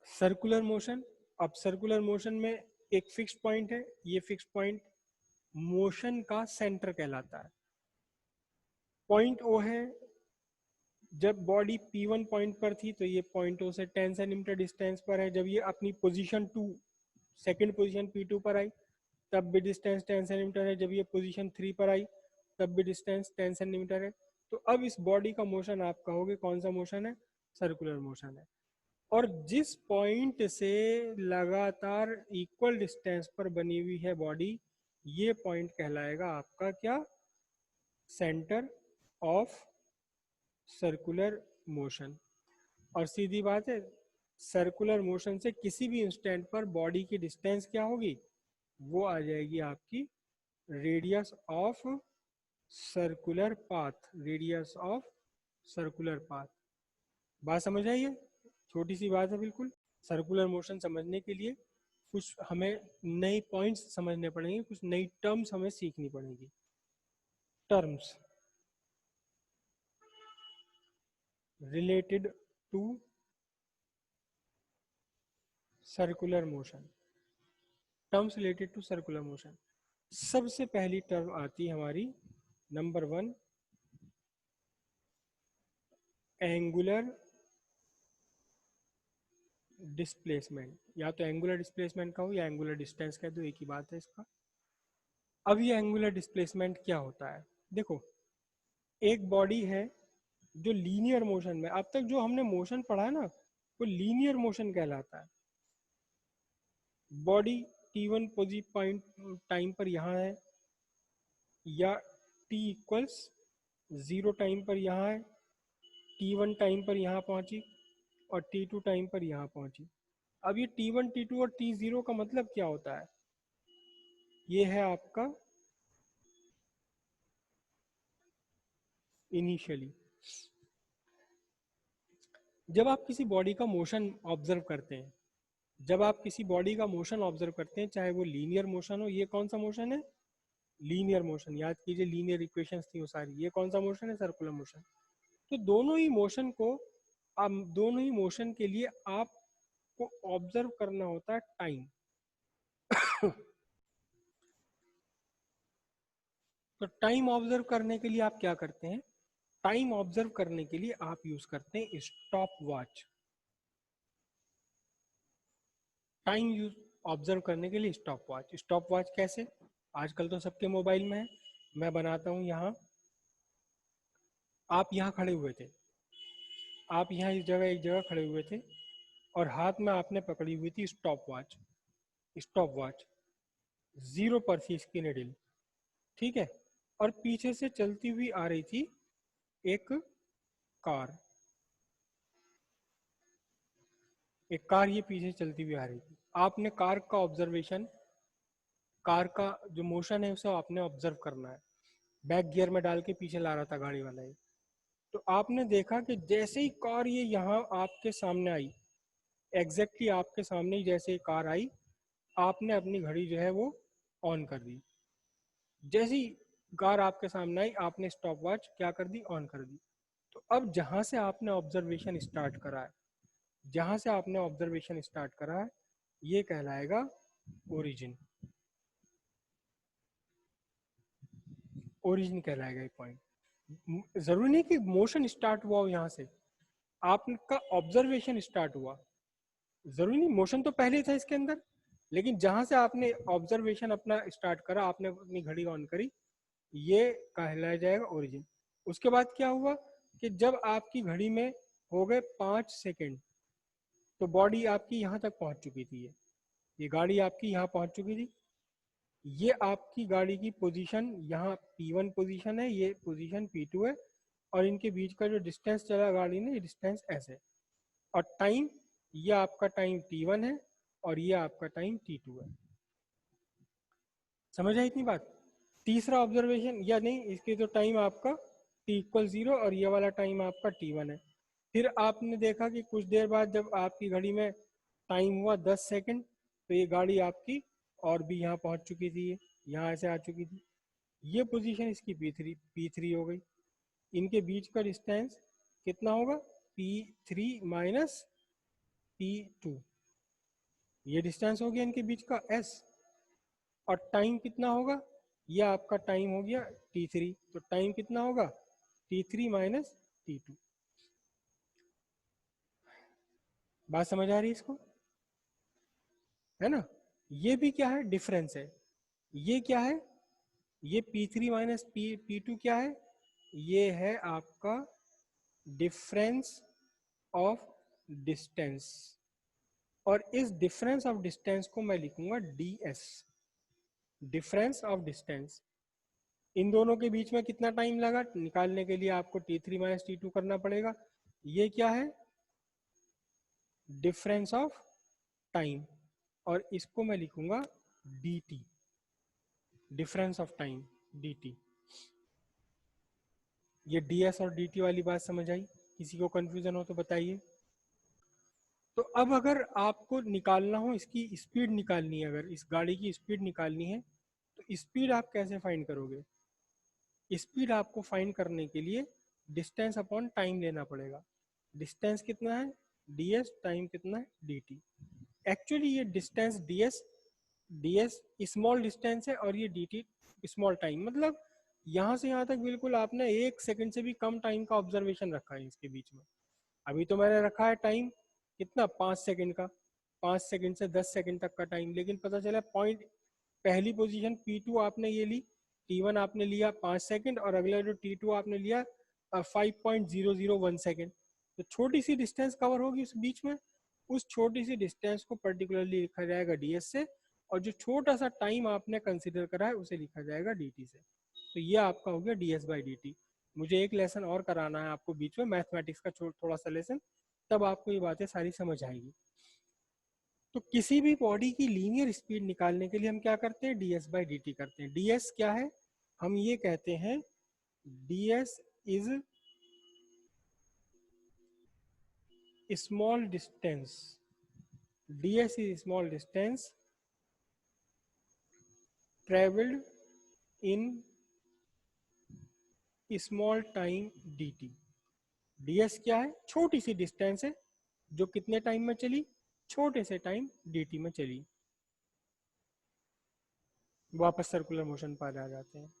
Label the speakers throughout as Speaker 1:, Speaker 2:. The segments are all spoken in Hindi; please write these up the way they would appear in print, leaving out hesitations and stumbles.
Speaker 1: सर्कुलर मोशन, अब सर्कुलर मोशन में एक फिक्स्ड पॉइंट है, ये फिक्स्ड पॉइंट मोशन का सेंटर कहलाता है। पॉइंट ओ है, जब बॉडी P1 पॉइंट पर थी तो ये पॉइंट ओ से 10 सेंटीमीटर डिस्टेंस पर है। जब ये अपनी पोजीशन 2 सेकंड पोजीशन P2 पर आई तब भी डिस्टेंस 10 सेंटीमीटर है। जब ये पोजीशन 3 पर आई तब भी डिस्टेंस 10 सेंटीमीटर है। तो अब इस बॉडी का मोशन आप कहोगे कौन सा मोशन है? सर्कुलर मोशन है। और जिस पॉइंट से लगातार इक्वल डिस्टेंस पर बनी हुई है बॉडी, ये पॉइंट कहलाएगा आपका क्या? Centre of circular motion. और सीधी बात है, सर्कुलर मोशन से किसी भी इंस्टेंट पर बॉडी की डिस्टेंस क्या होगी? वो आ जाएगी आपकी radius of circular path, radius of circular path. बात समझ आई है? छोटी सी बात है बिल्कुल। सर्कुलर मोशन समझने के लिए कुछ हमें नए पॉइंट्स समझने पड़ेंगे, कुछ नई टर्म्स हमें सीखनी पड़ेगी। Terms related to circular motion, terms related to circular motion. सबसे पहली टर्म आती है हमारी नंबर 1, एंगुलर डिस्प्लेसमेंट। या तो एंगुलर डिस्प्लेसमेंट कहो या एंगुलर डिस्टेंस कह दो, एक ही बात है इसका। अब ये एंगुलर डिस्प्लेसमेंट क्या होता है? देखो, एक बॉडी है जो लीनियर मोशन में, अब तक जो हमने मोशन पढ़ा है ना, वो लीनियर मोशन कहलाता है। बॉडी T1 पॉइंट टाइम पर यहाँ है, या T इक्वल्स 0 टाइम पर यहाँ है, T1 टाइम पर यहाँ पहुंची और T2 टाइम पर यहाँ पहुंची। अब ये T1, T2 और T0 का मतलब क्या होता है? ये है आपका इनिशियली। जब आप किसी बॉडी का मोशन ऑब्जर्व करते हैं, जब आप किसी बॉडी का मोशन ऑब्जर्व करते हैं, चाहे वो लीनियर मोशन हो, ये कौन सा मोशन है? Linear motion. याद कीजिए, लीनियर इक्वेशंस थी वो सारी। ये कौन सा मोशन है? Circular motion. तो दोनों ही मोशन को, दोनों ही मोशन के लिए आपको ऑब्जर्व करना होता है टाइम। तो टाइम ऑब्जर्व करने के लिए आप क्या करते हैं? टाइम ऑब्जर्व करने के लिए आप यूज करते हैं stop watch. Time use observe करने के लिए स्टॉप वॉच। स्टॉप वॉच कैसे? आजकल तो सबके मोबाइल में है। मैं बनाता हूँ यहाँ। आप यहाँ खड़े हुए थे, आप यहाँ इस जगह एक जगह खड़े हुए थे और हाथ में आपने पकड़ी हुई थी स्टॉप वॉच। स्टॉप वॉच 0 पर थी इसकी निडिल, ठीक है। और पीछे से चलती हुई आ रही थी एक कार। एक कार ये पीछे चलती हुई आ रही थी। आपने कार का ऑब्जर्वेशन, कार का जो मोशन है उसे आपने ऑब्जर्व करना है। बैक गियर में डाल के पीछे ला रहा था गाड़ी वाला ये। तो आपने देखा कि जैसे ही कार ये यहाँ आपके सामने आई, एग्जैक्टली आपके सामने ही जैसे ही कार आई, आपने अपनी घड़ी जो है वो ऑन कर दी। जैसी कार आपके सामने आई, आपने स्टॉप वॉच क्या कर दी? ऑन कर दी। तो अब जहां से आपने ऑब्जर्वेशन स्टार्ट करा है, जहां से आपने ऑब्जर्वेशन स्टार्ट करा है, ये कहलाएगा ओरिजिन। ओरिजिन कहलाएगा ये पॉइंट। जरूरी नहीं कि मोशन स्टार्ट हुआ हो यहाँ से, आपका ऑब्जर्वेशन स्टार्ट हुआ। जरूरी नहीं, मोशन तो पहले ही था इसके अंदर, लेकिन जहां से आपने ऑब्जर्वेशन अपना स्टार्ट करा, आपने अपनी घड़ी ऑन करी, ये कहलाया जाएगा ओरिजिन। उसके बाद क्या हुआ कि जब आपकी घड़ी में हो गए 5 सेकेंड, तो बॉडी आपकी यहाँ तक पहुंच चुकी थी। ये गाड़ी आपकी यहाँ पहुंच चुकी थी। ये आपकी गाड़ी की पोजीशन यहाँ P1 पोजीशन है, ये पोजीशन P2 है, और इनके बीच का जो डिस्टेंस चला गाड़ी ने, ये डिस्टेंस ऐसे है। और टाइम, ये आपका टाइम T1 है और ये आपका टाइम T2 है। समझ आई इतनी बात? तीसरा ऑब्जर्वेशन, या नहीं, इसके तो टाइम आपका T इक्वल 0 और ये वाला टाइम आपका T1 है। फिर आपने देखा कि कुछ देर बाद जब आपकी घड़ी में टाइम हुआ 10 सेकंड, तो ये गाड़ी आपकी और भी यहाँ पहुँच चुकी थी, ये यहाँ ऐसे आ चुकी थी। ये पोजीशन इसकी P3 हो गई। इनके बीच का डिस्टेंस कितना होगा? P3 minus P2। ये डिस्टेंस हो गया इनके बीच का s, और टाइम कितना होगा, ये आपका टाइम हो गया t3, तो टाइम कितना होगा t3 माइनस t2। बात समझ आ रही है इसको, है ना। ये भी क्या है, डिफरेंस है। ये क्या है, ये P3 माइनस P2 क्या है, ये है आपका डिफरेंस ऑफ डिस्टेंस, और इस डिफरेंस ऑफ डिस्टेंस को मैं लिखूंगा ds, डिफरेंस ऑफ डिस्टेंस। इन दोनों के बीच में कितना टाइम लगा निकालने के लिए, आपको t3 माइनस t2 करना पड़ेगा। ये क्या है, डिफरेंस ऑफ टाइम, और इसको मैं लिखूंगा dt, difference of time dt। ये ds और dt वाली बात समझ आई, किसी को कंफ्यूजन हो तो बताइए। तो अब अगर आपको निकालना हो, इसकी स्पीड निकालनी है, अगर इस गाड़ी की स्पीड निकालनी है तो स्पीड आप कैसे फाइंड करोगे। स्पीड आपको फाइंड करने के लिए डिस्टेंस अपॉन टाइम लेना पड़ेगा। डिस्टेंस कितना है ds, टाइम कितना है dt। एक्चुअली ये डिस्टेंस ds स्मॉल डिस्टेंस है, और ये dt स्मॉल टाइम, मतलब यहाँ से यहाँ तक बिल्कुल आपने 1 सेकंड से भी कम टाइम का ऑब्जर्वेशन रखा है इसके बीच में। अभी तो मैंने रखा है टाइम कितना 5 सेकंड का, 5 सेकंड से 10 सेकंड तक का टाइम, लेकिन पता चला पॉइंट पहली पोजीशन P2 आपने ये ली, T1 आपने लिया 5 सेकंड, और अगला जो T2 आपने लिया 5.001 सेकंड। तो छोटी सी डिस्टेंस कवर होगी उस बीच में, उस छोटी सी डिस्टेंस को पर्टिकुलरली लिखा जाएगा ds से, और जो छोटा सा टाइम आपने कंसिडर करा है उसे लिखा जाएगा dt से। तो ये आपका हो गया ds/dt। मुझे एक लेसन और कराना है आपको बीच में, मैथमेटिक्स का थोड़ा सा लेसन, तब आपको ये बातें सारी समझ आएगी। तो किसी भी बॉडी की लीनियर स्पीड निकालने के लिए हम क्या करते हैं, ds/dt करते हैं। ds क्या है, हम ये कहते हैं ds is small distance, ds is small distance travelled in small time dt। ds क्या है, छोटी सी डिस्टेंस है जो कितने टाइम में चली, छोटे से टाइम dt में चली। वापस सर्कुलर मोशन पर आ जाते हैं।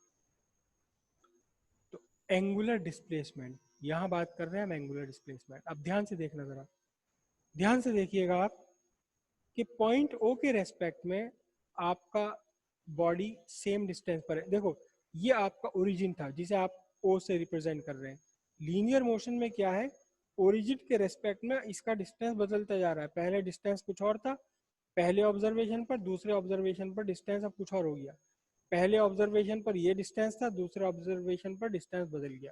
Speaker 1: तो एंगुलर डिस्प्लेसमेंट, यहाँ बात कर रहे हैं हम एंगुलर डिस्प्लेसमेंट। अब ध्यान से देखना, जरा ध्यान से देखिएगा आप कि पॉइंट ओ के रेस्पेक्ट में आपका बॉडी सेम डिस्टेंस पर है। देखो ये आपका ओरिजिन था जिसे आप ओ से रिप्रेजेंट कर रहे हैं। लीनियर मोशन में क्या है, ओरिजिन के रेस्पेक्ट में इसका डिस्टेंस बदलता जा रहा है। पहले डिस्टेंस कुछ और था, पहले ऑब्जर्वेशन पर, दूसरे ऑब्जर्वेशन पर डिस्टेंस अब कुछ और हो गया। पहले ऑब्जर्वेशन पर ये डिस्टेंस था, दूसरे ऑब्जर्वेशन पर डिस्टेंस बदल गया।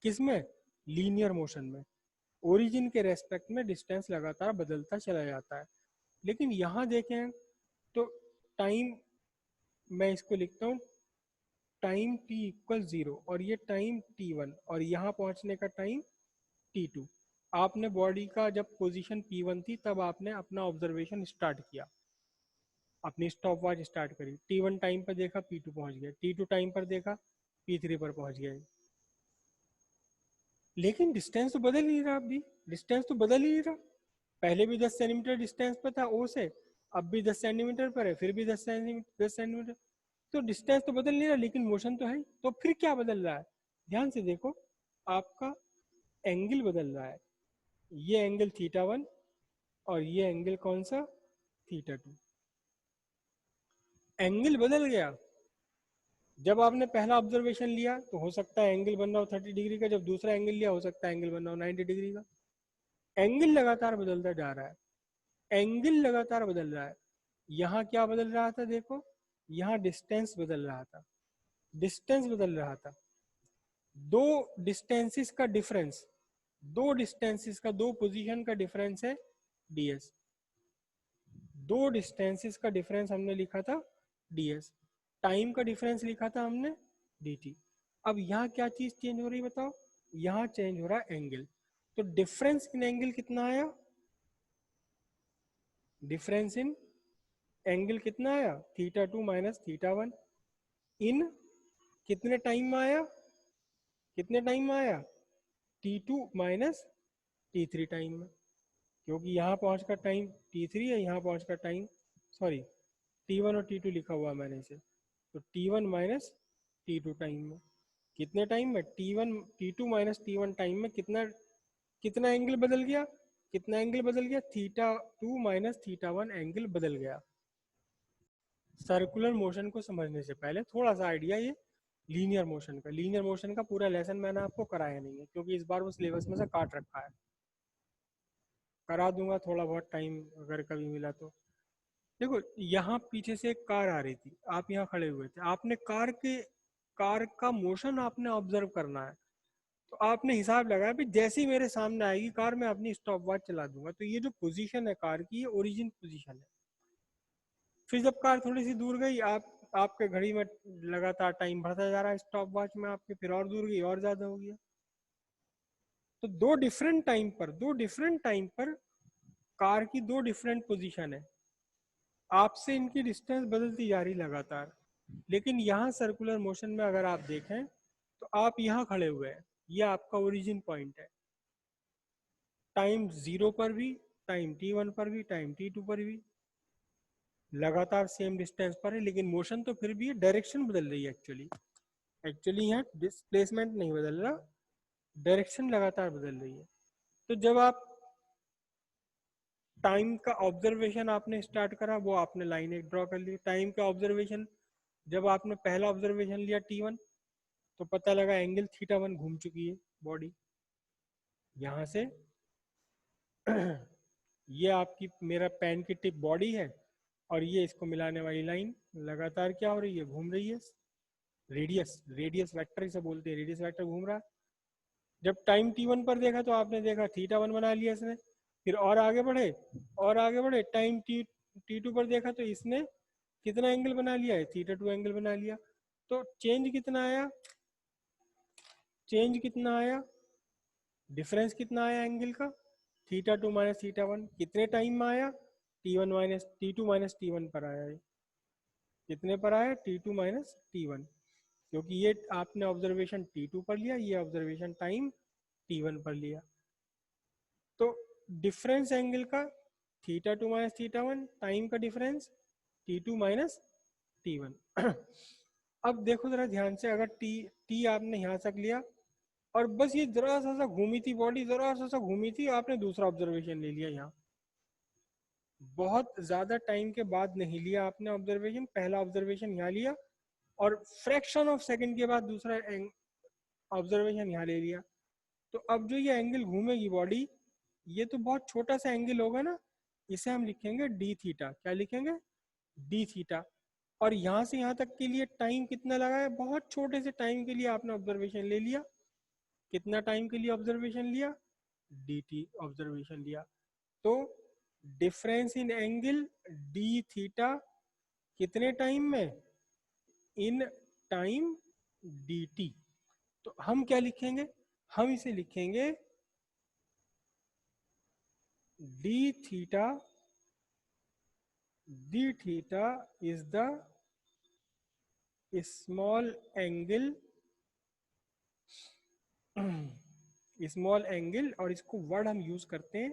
Speaker 1: किसमें, लीनियर मोशन में। ओरिजिन के रेस्पेक्ट में डिस्टेंस लगातार बदलता चला जाता है। लेकिन यहाँ देखें तो टाइम, मैं इसको लिखता हूँ टाइम t इक्वल 0, और ये टाइम t1, और यहाँ पहुँचने का टाइम t2। आपने बॉडी का जब पोजीशन p1 थी तब आपने अपना ऑब्जर्वेशन स्टार्ट किया, अपनी स्टॉप वॉच स्टार्ट करी, t1 टाइम पर देखा p2 पहुँच गया, t2 टाइम पर देखा p3 पर पहुँच गया। लेकिन डिस्टेंस तो बदल नहीं रहा, अभी डिस्टेंस तो बदल ही नहीं रहा। पहले भी 10 सेंटीमीटर डिस्टेंस पर था ओ से, अब भी 10 सेंटीमीटर पर है, फिर भी 10 सेंटीमीटर। तो डिस्टेंस तो बदल नहीं रहा, लेकिन मोशन तो है। तो फिर क्या बदल रहा है, ध्यान से देखो, आपका एंगल बदल रहा है। ये एंगल θ1, और ये एंगल कौन सा, θ2। एंगल बदल गया। जब आपने पहला ऑब्जर्वेशन लिया तो हो सकता है एंगल बन रहा हो 30 डिग्री का, जब दूसरा एंगल लिया हो सकता है एंगल बन रहा हो 90 डिग्री का। एंगल लगातार बदलता जा रहा है, एंगल लगातार बदल रहा है। यहाँ क्या बदल रहा था, देखो यहाँ डिस्टेंस बदल रहा था, डिस्टेंस बदल रहा था। दो डिस्टेंसेस का डिफरेंस, दो डिस्टेंसेस का, दो पोजीशन का डिफरेंस है ds। दो डिस्टेंसेस का डिफरेंस हमने लिखा था ds, टाइम का डिफरेंस लिखा था हमने dt। अब यहाँ क्या चीज चेंज हो रही है बताओ, यहाँ चेंज हो रहा है एंगल। तो डिफरेंस इन एंगल कितना आया, डिफरेंस इन एंगल कितना आया, θ2 माइनस θ1, इन कितने टाइम में आया, कितने टाइम में आया, t2 माइनस t3 टाइम में। क्योंकि यहाँ पहुँच का टाइम t3 है, यहाँ पहुँच का टाइम सॉरी t1 और t2 लिखा हुआ है मैंने इसे, तो t1 माइनस t2 टाइम में कितने टाइम में t2 माइनस t1 टाइम में कितना कितना एंगल बदल गया, कितना एंगल बदल गया, θ2 माइनस θ1 एंगल बदल गया। सर्कुलर मोशन को समझने से पहले थोड़ा सा आइडिया ये लीनियर मोशन का पूरा लेसन मैंने आपको कराया नहीं है क्योंकि इस बार वो सिलेबस में से काट रखा है, करा दूंगा थोड़ा बहुत टाइम अगर कभी मिला तो। देखो यहाँ पीछे से एक कार आ रही थी, आप यहाँ खड़े हुए थे, आपने कार का मोशन आपने ऑब्जर्व करना है, तो आपने हिसाब लगाया भी जैसे ही मेरे सामने आएगी कार मैं अपनी स्टॉप वॉच चला दूंगा, तो ये जो पोजीशन है कार की ये ओरिजिन पोजीशन है। फिर जब कार थोड़ी सी दूर गई, आपके घड़ी में लगातार टाइम बढ़ता जा रहा है, स्टॉप वॉच में आपके फिर और दूर गई और ज्यादा हो गया। तो दो डिफरेंट टाइम पर कार की दो डिफरेंट पोजीशन है, आपसे इनकी डिस्टेंस बदलती जा रही लगातार। लेकिन यहाँ सर्कुलर मोशन में अगर आप देखें तो आप यहाँ खड़े हुए हैं, ये आपका ओरिजिन पॉइंट है, टाइम 0 पर भी, टाइम t1 पर भी, टाइम t2 पर भी लगातार सेम डिस्टेंस पर है, लेकिन मोशन तो फिर भी डायरेक्शन बदल रही है। एक्चुअली यहाँ डिस्प्लेसमेंट नहीं बदल रहा, डायरेक्शन लगातार बदल रही है। तो जब आप टाइम का ऑब्जर्वेशन आपने स्टार्ट करा, वो आपने लाइन एक ड्रॉ कर ली, टाइम का ऑब्जर्वेशन जब आपने पहला ऑब्जर्वेशन लिया t1, तो पता लगा एंगल θ1 घूम चुकी है बॉडी यहाँ से ये आपकी मेरा पेन की टिप बॉडी है और ये इसको मिलाने वाली लाइन लगातार क्या हो रही है, घूम रही है। रेडियस वेक्टर इसे बोलते हैं, रेडियस वेक्टर घूम रहा है। जब टाइम t1 पर देखा तो आपने देखा θ1 बना लिया इसने, फिर और आगे बढ़े टाइम t2 पर देखा तो इसने कितना एंगल बना लिया है, θ2 एंगल बना लिया। तो चेंज कितना आया, डिफरेंस कितना आया एंगल का, θ2 माइनस θ1 कितने टाइम में आया, t2 माइनस t1 पर आया है। कितने पर आया, t2 माइनस t1, क्योंकि ये आपने ऑब्जर्वेशन t2 पर लिया, ये ऑब्जर्वेशन टाइम t1 पर लिया। तो डिफरेंस एंगल का θ2 माइनस θ1, टाइम का डिफरेंस t2 माइनस t1 अब देखो जरा ध्यान से, अगर t आपने यहाँ तक लिया और बस ये जरा सा घूमी थी बॉडी, जरा सा घूमी थी, आपने दूसरा ऑब्जर्वेशन ले लिया यहाँ, बहुत ज्यादा टाइम के बाद नहीं लिया आपने ऑब्जर्वेशन, पहला ऑब्जर्वेशन यहाँ लिया और फ्रैक्शन ऑफ सेकंड के बाद दूसरा ऑब्जर्वेशन यहाँ ले लिया। तो अब जो ये एंगल घूमेगी बॉडी, ये तो बहुत छोटा सा एंगल होगा ना, इसे हम लिखेंगे डी थीटा। क्या लिखेंगे, डी थीटा। और यहाँ से यहाँ तक के लिए टाइम कितना लगा है, बहुत छोटे से टाइम के लिए आपने ऑब्जर्वेशन ले लिया। कितना टाइम के लिए ऑब्जर्वेशन लिया, डी टी ऑब्जर्वेशन लिया। तो difference in angle D theta कितने टाइम में, इन टाइम डी टी। तो हम क्या लिखेंगे, हम इसे लिखेंगे D theta is the small angle और इसको वर्ड हम यूज करते हैं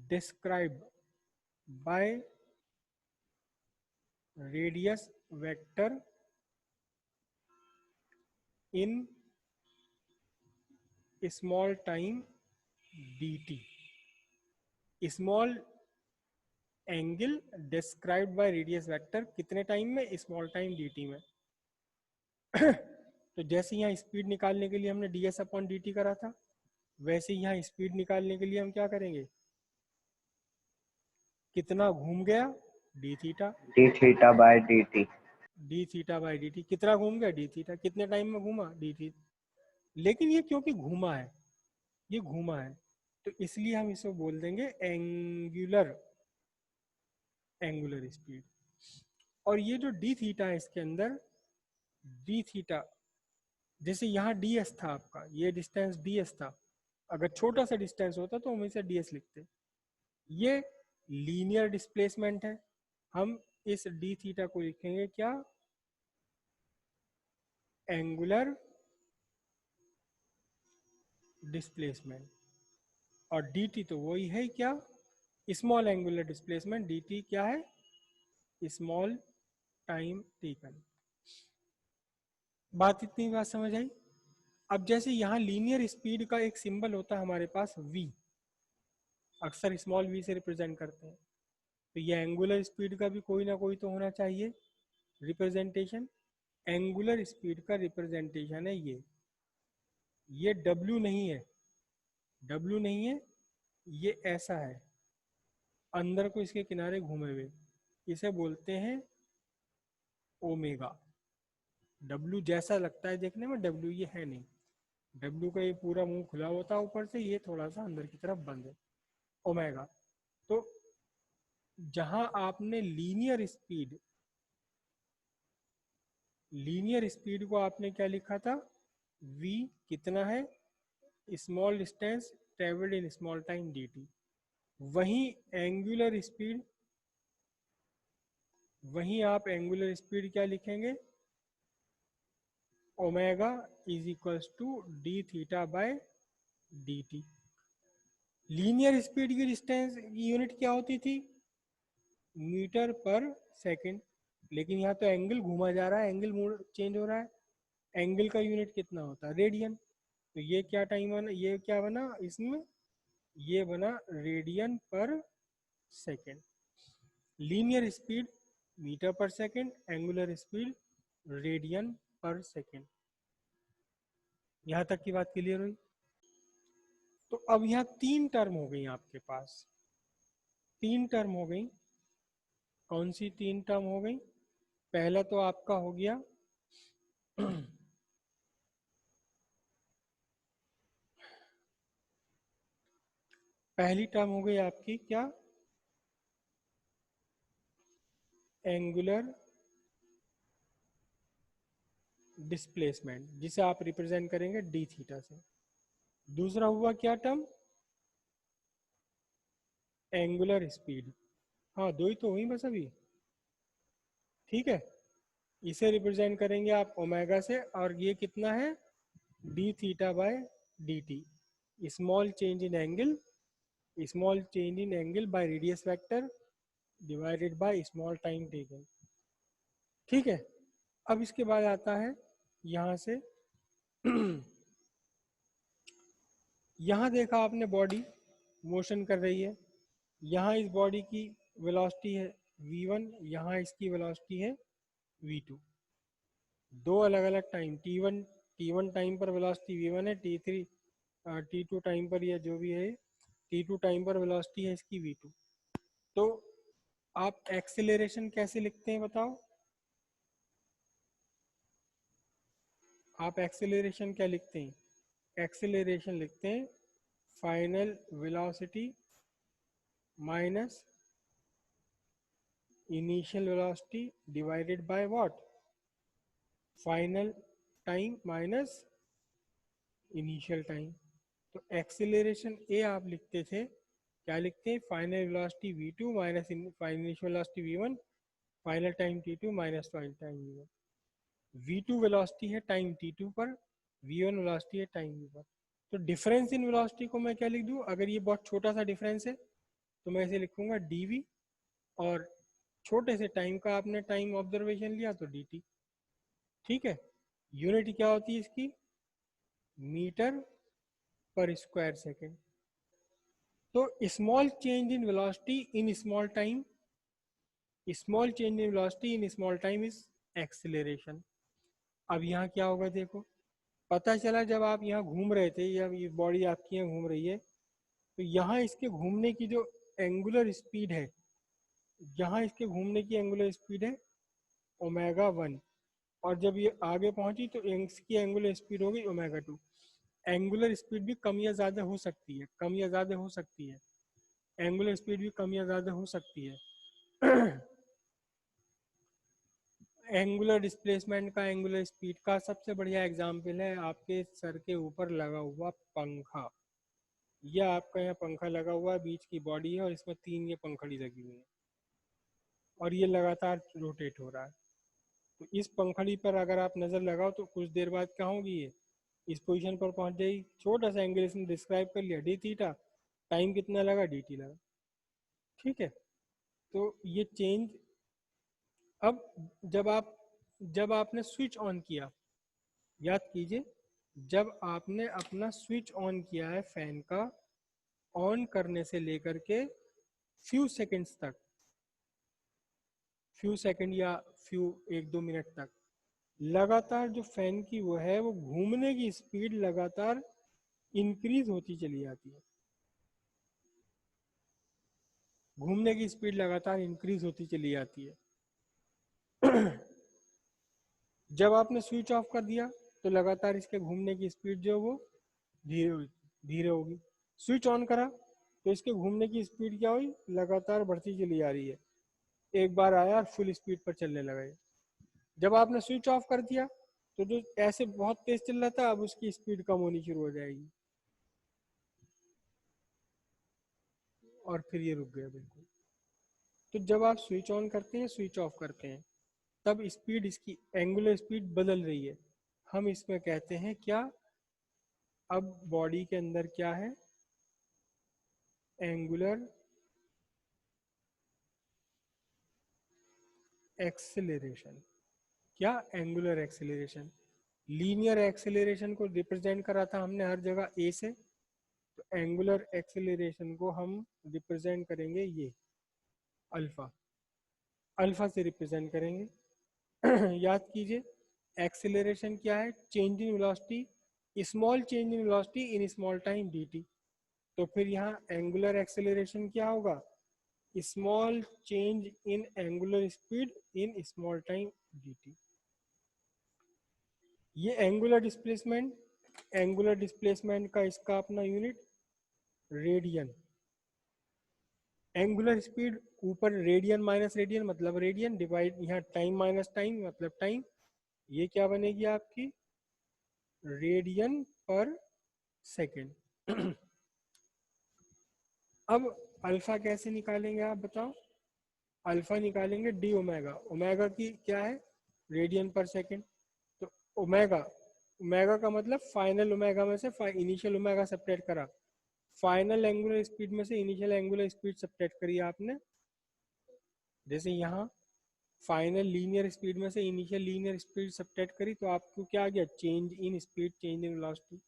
Speaker 1: describe by radius vector in small time dt। Small angle described by radius vector कितने टाइम में, स्मॉल टाइम dt में तो जैसे यहाँ स्पीड निकालने के लिए हमने ds अपॉन dt करा था, वैसे यहाँ स्पीड निकालने के लिए हम क्या करेंगे, कितना घूम गया, D theta
Speaker 2: bye dt।
Speaker 1: D theta by D T, कितना घूम गया, डी थीटा, कितने टाइम में घूमा, डी थी। लेकिन ये क्योंकि घूमा है, ये घूमा है, तो इसलिए हम इसे बोल देंगे एंगुलर स्पीड। और ये जो डी थीटा है इसके अंदर, डी थीटा जैसे यहाँ डी एस था आपका, ये डिस्टेंस डी एस था, अगर छोटा सा डिस्टेंस होता तो हम इसे डी एस लिखते। ये लीनियर डिस्प्लेसमेंट है, हम इस डी थीटा को लिखेंगे क्या, एंगुलर डिस्प्लेसमेंट। और डी टी तो वही है क्या, small angular displacement, D T क्या है, स्मॉल टाइम टेकन। बात इतनी बात समझ आई। अब जैसे यहाँ लीनियर स्पीड का एक सिंबल होता है हमारे पास v, अक्सर स्मॉल v से रिप्रेजेंट करते हैं, तो ये एंगुलर स्पीड का भी कोई ना कोई तो होना चाहिए रिप्रेजेंटेशन। एंगुलर स्पीड का रिप्रेजेंटेशन है ये w नहीं है, w नहीं है, ये ऐसा है, अंदर को इसके किनारे घूमे हुए, इसे बोलते हैं ओमेगा। w जैसा लगता है देखने में, w ये है नहीं, w का ये पूरा मुंह खुला होता है ऊपर से, ये थोड़ा सा अंदर की तरफ बंद है, ओमेगा। तो जहां आपने लीनियर स्पीड को आपने क्या लिखा था, v कितना है, small distance travelled in small time dt, वहीं एंगुलर स्पीड, वहीं आप एंगुलर स्पीड क्या लिखेंगे, omega is equals to d theta by d t. Linear speed की डिस्टेंस की यूनिट क्या होती थी, मीटर पर सेकंड, लेकिन यहाँ तो एंगल घूमा जा रहा है, एंगल चेंज हो रहा है, एंगल का यूनिट कितना होता है, रेडियन। तो ये क्या टाइम बना, ये क्या बना इसमें, ये बना रेडियन पर सेकंड। लीनियर स्पीड मीटर पर सेकंड, एंगुलर स्पीड रेडियन पर सेकंड। यहाँ तक की बात क्लियर हुई। तो अब यहाँ तीन टर्म हो गई आपके पास, तीन टर्म हो गई। कौन सी तीन टर्म हो गई, पहला तो आपका हो गया पहली टर्म हो गई आपकी क्या, एंगुलर डिस्प्लेसमेंट, जिसे आप रिप्रेजेंट करेंगे डी थीटा से। दूसरा हुआ क्या टर्म, एंगुलर स्पीड। हाँ दो ही तो हुई बस अभी, ठीक है। इसे रिप्रेजेंट करेंगे आप ओमेगा से, और ये कितना है, D theta by d T, small change in angle, small change in angle by radius vector divided by small time taken, ठीक है। अब इसके बाद आता है यहाँ से यहाँ देखा आपने बॉडी मोशन कर रही है, यहाँ इस बॉडी की वेलोसिटी है v1, यहाँ इसकी वेलोसिटी है v2, दो अलग अलग टाइम, t1 टाइम पर वेलोसिटी v1 है, t2 टाइम पर, या जो भी है t2 टाइम पर वेलोसिटी है इसकी v2। तो आप एक्सेलरेशन कैसे लिखते हैं बताओ, आप एक्सेलरेशन क्या लिखते हैं, एक्सेलरेशन लिखते हैं final velocity minus initial velocity divided by what, final time minus initial time. तो एक्सेलरेशन ए आप लिखते थे, क्या लिखते हैं, final velocity v2 minus final initial velocity v1, final time t2 minus final time v1। v2 velocity है टाइम t2 पर, v1 वेलोसिटी है टाइम v1। तो डिफरेंस इन वेलोसिटी को मैं क्या लिख दूं, अगर ये बहुत छोटा सा डिफरेंस है तो मैं इसे लिखूंगा dv, और छोटे से टाइम का आपने टाइम ऑब्जर्वेशन लिया तो dt, ठीक है। यूनिट क्या होती है इसकी, मीटर पर स्क्वायर सेकेंड। तो small change in velocity in small time, small change in velocity in small time is acceleration. अब यहाँ क्या होगा देखो, पता चला जब आप यहाँ घूम रहे थे, या ये बॉडी आपकी यहाँ घूम रही है, तो यहाँ इसके घूमने की जो एंगुलर स्पीड है, यहाँ इसके घूमने की एंगुलर स्पीड है ओमेगा 1, और जब ये आगे पहुंची तो इसकी एंगुलर स्पीड हो गई ओमेगा 2। एंगुलर स्पीड भी कम या ज़्यादा हो सकती है, कम या ज़्यादा हो सकती है, एंगुलर स्पीड भी कम या ज़्यादा हो सकती है। एंगुलर डिस्प्लेसमेंट का, एंगुलर स्पीड का सबसे बढ़िया एग्जाम्पल है आपके सर के ऊपर लगा हुआ पंखा। यह आपका यहाँ पंखा लगा हुआ है, बीच की बॉडी है और इसमें तीन ये पंखड़ी लगी हुई है, और ये लगातार रोटेट हो रहा है। तो इस पंखड़ी पर अगर आप नज़र लगाओ तो कुछ देर बाद क्या होगी, ये इस पोजीशन पर पहुंच जाएगी। छोटा सा एंगल इसने डिस्क्राइब कर लिया डी थीटा, टाइम कितना लगा, dt लगा। ठीक है, तो ये चेंज। अब जब आपने स्विच ऑन किया, याद कीजिए, जब आपने अपना स्विच ऑन किया है फैन का, ऑन करने से लेकर के फ्यू सेकंड्स तक, फ्यू सेकंड या फ्यू 1-2 मिनट तक, लगातार जो फैन की वो है, वो घूमने की स्पीड लगातार इंक्रीज होती चली जाती है। घूमने की स्पीड लगातार इंक्रीज होती चली जाती है। जब आपने स्विच ऑफ कर दिया तो लगातार इसके घूमने की स्पीड जो वो धीरे धीरे होगी। स्विच ऑन करा तो इसके घूमने की स्पीड क्या हुई, लगातार बढ़ती चली जा रही है। एक बार आया और फुल स्पीड पर चलने लगा ये। जब आपने स्विच ऑफ कर दिया तो जो ऐसे बहुत तेज चल रहा था, अब उसकी स्पीड कम होनी शुरू हो जाएगी और फिर ये रुक गया बिल्कुल। तो जब आप स्विच ऑन करते हैं, स्विच ऑफ करते हैं, तब स्पीड, इसकी एंगुलर स्पीड बदल रही है। हम इसमें कहते हैं क्या, अब बॉडी के अंदर क्या है, एंगुलर एक्सेलरेशन। क्या, एंगुलर एक्सेलरेशन। लीनियर एक्सेलरेशन को रिप्रेजेंट करा था हमने हर जगह ए से, तो एंगुलर एक्सेलरेशन को हम रिप्रेजेंट करेंगे ये अल्फा, अल्फा से रिप्रेजेंट करेंगे। याद कीजिए, एक्सेलरेशन क्या है, change in velocity, small change in velocity in small time dt। तो फिर यहाँ एंगुलर एक्सेलरेशन क्या होगा, small change in angular speed in small time dt। ये एंगुलर डिस्प्लेसमेंट, एंगुलर डिस्प्लेसमेंट का इसका अपना यूनिट रेडियन। एंगुलर स्पीड ऊपर रेडियन माइनस रेडियन मतलब रेडियन, डिवाइड यहाँ टाइम माइनस टाइम मतलब टाइम, ये क्या बनेगी आपकी, रेडियन पर सेकेंड। अब अल्फा कैसे निकालेंगे आप बताओ, अल्फा निकालेंगे डी ओमेगा। ओमेगा की क्या है, रेडियन पर सेकेंड। तो ओमेगा, ओमेगा का मतलब फाइनल ओमेगा में से इनिशियल ओमेगा सब्ट्रैक्ट करा, फाइनल एंगुलर स्पीड में से इनिशियल एंगुलर स्पीड सब्ट्रैक्ट करी आपने। जैसे यहाँ फाइनल लीनियर स्पीड में से इनिशियल लीनियर स्पीड सब्ट्रैक्ट करी, तो आपको क्या आ गया, change in speed, change in velocity.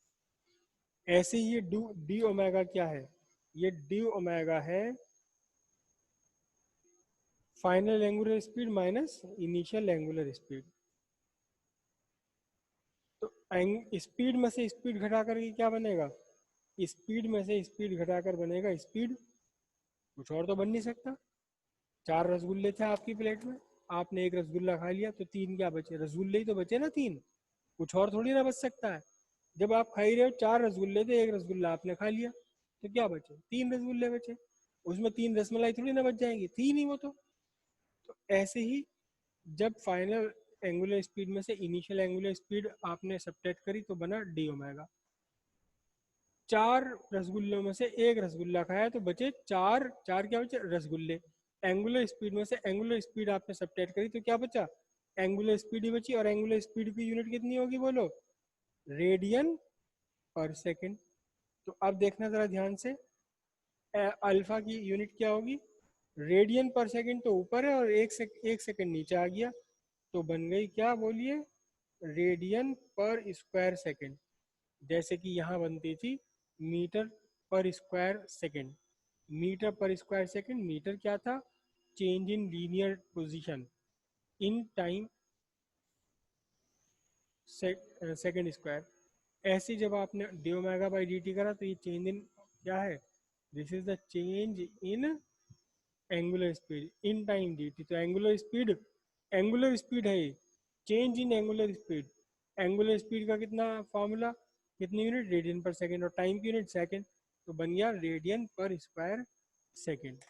Speaker 1: ऐसे ही ये डी ओमेगा क्या है, ये डी ओमेगा है final angular speed minus initial angular speed. तो स्पीड में से स्पीड घटा करके क्या बनेगा, स्पीड में से स्पीड घटाकर बनेगा स्पीड। कुछ और तो बन नहीं सकता। 4 रसगुल्ले थे आपकी प्लेट में, आपने एक रसगुल्ला खा लिया तो 3 क्या बचे, रसगुल्ले ही तो बचे ना 3, कुछ और थोड़ी ना बच सकता है। जब आप खा ही रहे हो, 4 रसगुल्ले थे, एक रसगुल्ला आपने खा लिया, तो क्या बचे, 3 रसगुल्ले बचे। उसमें 3 रसमलाई थोड़ी ना बच जाएंगी, 3 ही वो तो ऐसे ही जब फाइनल एंगुलर स्पीड में से इनिशियल एंगुलर स्पीड आपने सब्ट्रैक्ट करी तो बना डी ओमेगा। 4 रसगुल्लों में से एक रसगुल्ला खाया तो बचे 4, 4 क्या बचे, रसगुल्ले। एंगुलर स्पीड में से एंगुलर स्पीड आपने सब्ट्रैक्ट करी तो क्या बचा, एंगुलर स्पीड ही बची। और एंगुलर स्पीड की यूनिट कितनी होगी बोलो, रेडियन पर सेकेंड। तो अब देखना जरा ध्यान से, अल्फा की यूनिट क्या होगी, रेडियन पर सेकेंड तो ऊपर है और एक सेकेंड नीचे आ गया, तो बन गई क्या बोलिए, रेडियन पर स्क्वायर सेकेंड। जैसे कि यहाँ बनती थी मीटर पर स्क्वायर सेकेंड। मीटर पर स्क्वायर सेकेंड, मीटर क्या था, change in linear position in time second square. ऐसे जब आपने D omega by D T करा तो ये चेंज इन क्या है, this is the change in angular speed in time D T. तो एंगुलर स्पीड है ये, change in angular speed. Angular speed का कितना फॉर्मूला, कितनी यूनिट, रेडियन पर सेकेंड, और टाइम की यूनिट सेकेंड, तो बन गया रेडियन पर स्क्वायर सेकेंड।